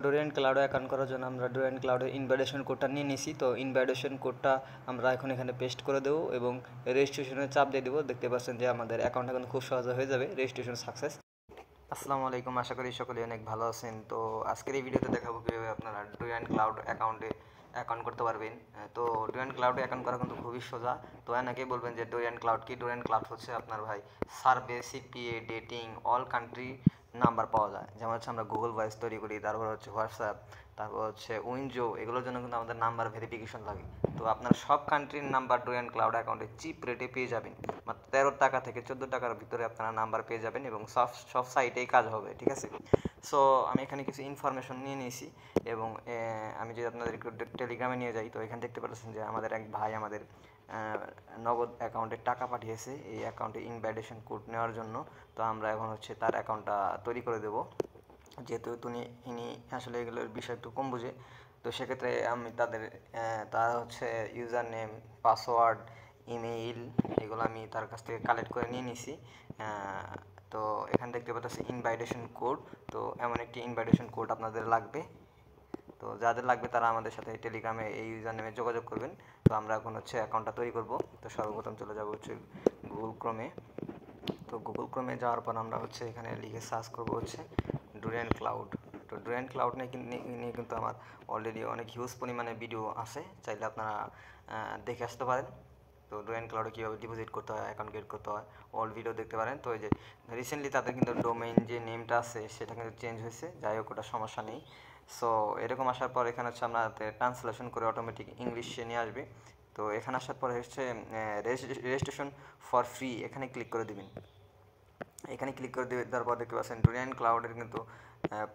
Dorian ক্লাউডে account করার জন্য আমরা ডোরিয়ান ক্লাউডের ইনভাইটেশন কোডটা নিয়ে নিছি। তো ইনভাইটেশন কোডটা আমরা এখন এখানে পেস্ট করে দেবো এবং রেজিস্ট্রেশনের চাপ দিয়ে দেবো। দেখতে পাচ্ছেন যে আমাদের অ্যাকাউন্টটা কিন্তু খুব সহজে হয়ে যাবে, রেজিস্ট্রেশন সাকসেস। আসসালামু আলাইকুম, আশা করি সকলে অনেক ভালো আছেন। তো আজকের এই ভিডিওতে দেখাবো কীভাবে আপনারা ডোরিয়ান ক্লাউড অ্যাকাউন্ট করতে পারবেন। তো ডোরিয়ান ক্লাউডে অ্যাকাউন্ট করা কিন্তু খুবই সোজা। তো অনেকেই বলবেন যে ডোরিয়ান ক্লাউড কি? ডোরিয়ান ক্লাউড হচ্ছে আপনার ভাই survey, CPA, dating, all country number পাওয়া যায়। যেমন হচ্ছে আমরা গুগল ভয়েস তৈরি করি, তারপর হচ্ছে হোয়াটসঅ্যাপ, তারপর হচ্ছে উইনজো, এগুলোর জন্য কিন্তু আমাদের নাম্বার ভেরিফিকেশন লাগে। তো আপনার সব কান্ট্রির নাম্বার ডোরিয়ান ক্লাউড অ্যাকাউন্টে চিপ রেটে পেয়ে যাবেন। মাত্র 13 টাকা থেকে 14 টাকার ভিতরে আপনারা নাম্বার পেয়ে যাবেন এবং সব সাইটেই কাজ হবে, ঠিক আছে? সো আমি এখানে কিছু ইনফরমেশন নিয়ে নিয়েছি এবং আমি যদি আপনাদের টেলিগ্রামে নিয়ে যাই, তো এখানে দেখতে পাচ্ছেন যে আমাদের এক ভাই আমাদের নগদ অ্যাকাউন্টে টাকা পাঠিয়েছে এই অ্যাকাউন্টে ইনভাইটেশন কোড নেওয়ার জন্য। তো আমরা এখন হচ্ছে তার অ্যাকাউন্টটা তৈরি করে দেবো, যেহেতু ইনি আসলে এগুলোর বিষয় একটু কম বুঝে। তো সেক্ষেত্রে আমি তার হচ্ছে ইউজার নেম, পাসওয়ার্ড, ইমেইল, এগুলো আমি তার কাছ থেকে কালেক্ট করে নিয়ে নিছি। তো এখানে দেখতে পাচ্ছি ইনভাইটেশন কোড। তো এমন একটি ইনভাইটেশন কোড আপনাদের লাগবে। তো যাদের লাগবে তারা আমাদের সাথে টেলিগ্রামে এই ইউজার নেমে যোগাযোগ করবেন। তো আমরা এখন হচ্ছে অ্যাকাউন্টটা তৈরি করব। তো সর্বপ্রথম চলে যাব হচ্ছে গুগল ক্রোমে। তো গুগল ক্রোমে যাওয়ার পর আমরা হচ্ছে এখানে লিখে সার্চ করব হচ্ছে ডোরিয়ান ক্লাউড। তো ডোরিয়ান ক্লাউড নিয়ে কিন্তু আমার অলরেডি অনেক হিউজ পরিমাণে ভিডিও আছে, চাইলে আপনারা দেখে আসতে পারেন। তো ডোরিয়ান ক্লাউডে কীভাবে ডিপোজিট করতে হয়, অ্যাকাউন্ট ক্রিয়েট করতে হয়, অল ভিডিও দেখতে পারেন। তো এই যে রিসেন্টলি তাদের কিন্তু ডোমেইন যে নেমটা আছে সেটা কিন্তু চেঞ্জ হয়েছে, যাই হোক ওটা সমস্যা নেই। সো এরকম আসার পর এখানে হচ্ছে আপনাদের ট্রান্সলেশন করে অটোমেটিক ইংলিশে নিয়ে আসবে। তো এখানে আসার পরে হচ্ছে রেজিস্ট্রেশন ফর ফ্রি, এখানে ক্লিক করে দিবেন। এখানে ক্লিক করে দেওয়ার পর দেখতে পাচ্ছেন ডোরিয়ান ক্লাউডের কিন্তু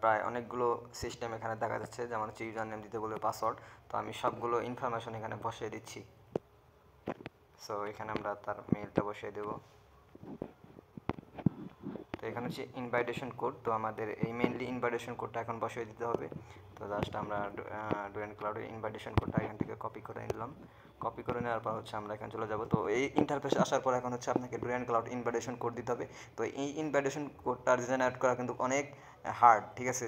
প্রায় অনেকগুলো সিস্টেম এখানে দেখা যাচ্ছে, যেমন হচ্ছে ইউজার নেম দিতে বলবে, পাসওয়ার্ড। তো আমি সবগুলো ইনফরমেশন এখানে বসিয়ে দিচ্ছি। সো এখানে আমরা তার মেইলটা বসিয়ে দেব। তো এখানে হচ্ছে ইনভাইটেশন কোড। তো আমাদের এই মেইনলি ইনভাইটেশন কোডটা এখন বসিয়ে দিতে হবে। তো জাস্ট আমরা ডোরিয়ান ক্লাউডের ইনভাইটেশন কোডটা এখান থেকে কপি করে নিলাম। কপি করে নেওয়ার পর হচ্ছে আমরা এখানে চলে যাব। তো এই ইন্টারফেসে আসার পর এখন হচ্ছে আপনাকে ডোরিয়ান ক্লাউড ইনভাইটেশন কোড দিতে হবে। তো এই ইনভাইটেশন কোডটা জেনারেট করা কিন্তু অনেক হার্ড, ঠিক আছে?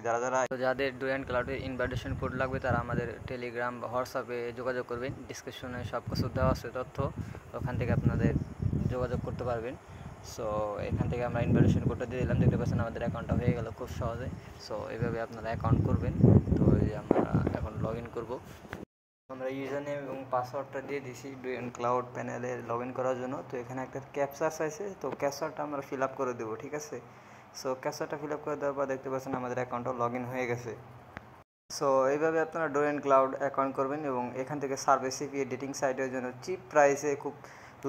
যাদের ডোরিয়ান ক্লাউডের ইনভাইটেশন কোড লাগবে তারা আমাদের টেলিগ্রাম বা হোয়াটসঅ্যাপে যোগাযোগ করবেন। ডিসক্রিপশনে সব কিছু দেওয়া আছে তথ্য, ওখান থেকে আপনাদের যোগাযোগ করতে পারবেন। সো এখান থেকে আমরা ইনভাইটেশন কোডটা দিয়ে দিলাম। দেখতে পাচ্ছেন আমাদের অ্যাকাউন্টটা হয়ে গেল খুব সহজে। সো এইভাবে আপনারা অ্যাকাউন্ট করবেন। তো এই আমরা এখন লগ ইন করবো। আমরা ইউজার নেম এবং পাসওয়ার্ডটা দিয়ে দিছি ডোরিয়ান ক্লাউড প্যানেলে লগ ইন করার জন্য। তো এখানে একটা ক্যাপচার চাইছে, তো ক্যাপচারটা আমরা ফিল আপ করে দেবো, ঠিক আছে? সো ক্যাপচারটা ফিল আপ করে দেওয়ার পর দেখতে পাচ্ছেন আমাদের অ্যাকাউন্টটা লগ ইন হয়ে গেছে। সো এইভাবে আপনারা ডোরিয়ান ক্লাউড অ্যাকাউন্ট করবেন এবং এখান থেকে সার্ভে, সিপিএ, ডেটিং সাইটের জন্য চিপ প্রাইসে খুব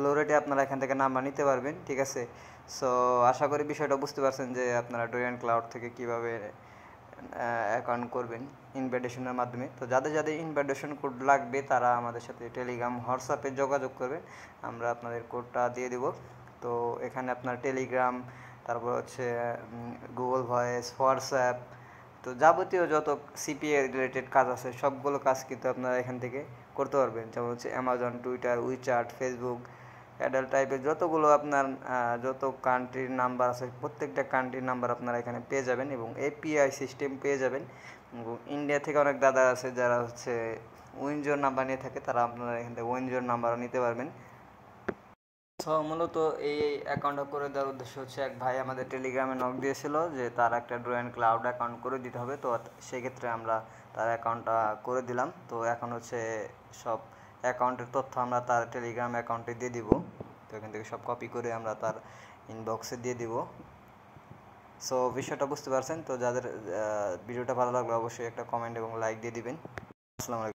লো রেটে আপনারা এখান থেকে নাম্বার নিতে পারবেন, ঠিক আছে? সো আশা করি বিষয়টা বুঝতে পারছেন যে আপনারা ডোরিয়ান ক্লাউড থেকে কীভাবে অ্যাকাউন্ট করবেন ইনভাইটেশনের মাধ্যমে। তো যাদের ইনভাইটেশন কোড লাগবে তারা আমাদের সাথে টেলিগ্রাম, হোয়াটসঅ্যাপে যোগাযোগ করবেন, আমরা আপনাদের কোডটা দিয়ে দেব। তো এখানে আপনার টেলিগ্রাম, তারপর হচ্ছে গুগল ভয়েস, হোয়াটসঅ্যাপ, তো যাবতীয় যত সিপিএ রিলেটেড কাজ আছে সবগুলো কাজ কিন্তু আপনারা এখান থেকে করতে পারবেন। যেমন হচ্ছে Amazon, Twitter, WeChat, Facebook, adult টাইপের যতগুলো আপনার যত কান্ট্রির নাম্বার আছে প্রত্যেকটা কান্ট্রির নাম্বার আপনারা এখানে পেয়ে যাবেন এবং এপিআই সিস্টেম পেয়ে যাবেন। এবং ইন্ডিয়া থেকে অনেক দাদা আছে যারা হচ্ছে উইনজোর নাম্বার নিয়ে থাকে, তারা আপনারা এখান থেকে উইনজোর নাম্বারও নিতে পারবেন। সো মূলত এই অ্যাকাউন্টটা করে দেওয়ার উদ্দেশ্য হচ্ছে এক ভাই আমাদের টেলিগ্রামে নক দিয়েছিল যে তার একটা ডোরিয়ান ক্লাউড অ্যাকাউন্ট করে দিতে হবে। তো সেক্ষেত্রে আমরা তার অ্যাকাউন্টটা করে দিলাম। তো এখন হচ্ছে সব অ্যাকাউন্টের তথ্য আমরা তার টেলিগ্রাম অ্যাকাউন্টে দিয়ে দিব। তো এখান থেকে সব কপি করে আমরা তার ইনবক্সে দিয়ে দিব। সো বিষয়টা বুঝতে পারছেন। তো যাদের ভিডিওটা ভালো লাগলো অবশ্যই একটা কমেন্ট এবং লাইক দিয়ে দিবেন। আসসালামু আলাইকুম।